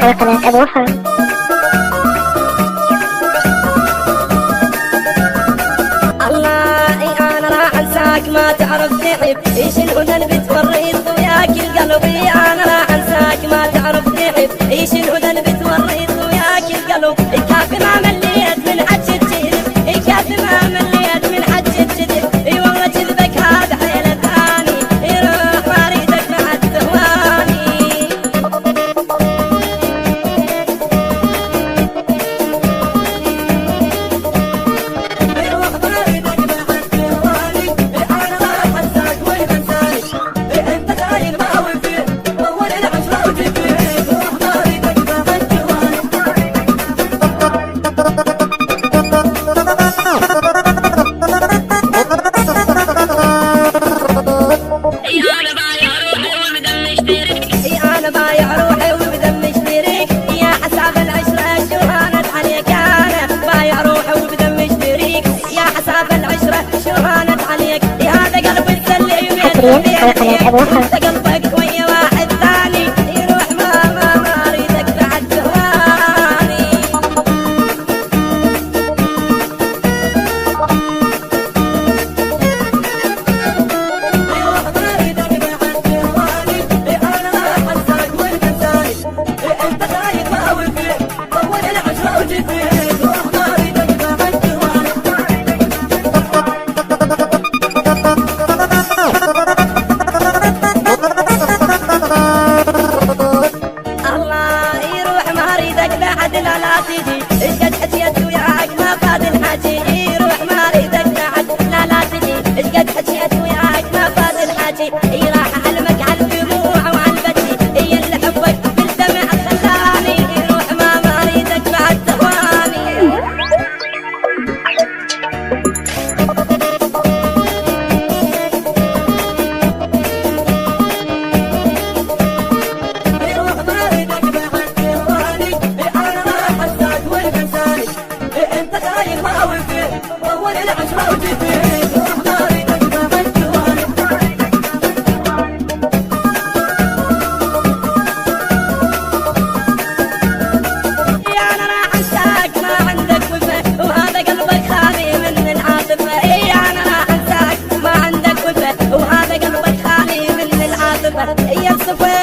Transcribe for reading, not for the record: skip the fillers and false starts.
على قناة أبو وفاء. الله أنا راح أنساك ما تعرف تعب، إيش الهدى اللي بتوري ضوياك القلب. أنا راح أنساك ما تعرف تعب، إيش الهدى اللي بتوري ضوياك القلب. كافي ما مليت من حج الجذب، كافي ما مليت من حج الجذب. اي والله جذبك هذا حيل ثاني، يروح ما اريدك مع الثواني. يروح ما اريدك مع الثواني. انا راح انساك وين انساني، انت داير ما وفي اول العشرة وجفي. يروح ما اريدك مع الثواني. انا بايع روحي وبدم اشتريك، يا حساب العشرة شو هانت عليك. انا بايع روحي وبدم اشتريك، يا حساب العشرة شو هانت عليك. يا هذا قلبي تسلي حصريا على قناة أبو وفاء. انت قلبك ويا واحد ثاني، يروح ما اريدك بعد ثواني. يروح ما اريدك بعد ثواني. انا راح انساك وين تنساني، انت داير ما وفي اول العشرة وجفي. يروح ما اريدك بعد ثواني. الله يروح ما اريدك بعد لا تجي، ايش قد حكيت وياك ما فاد الحكي. يروح ما اريدك بعد لا تجي، ايش قد حكيت وياك ما فاد الحكي. راح اعلمك على الدموع وعلى البكي، هي اللي حبك بالدمع خلاني. يروح ما اريدك بعد ثواني. يروح ما اريدك بعد ثواني. انا راح انساك وين تنساني، انت داير ما وفي اول العشرة وجفي. يروح ما اريدك بعد ثواني. انا راح انساك ما عندك وفا، وهذا قلبك خالي من العاطفة. انا راح انساك ما عندك وفا، وهذا قلبك خالي من العاطفة. يا الصفا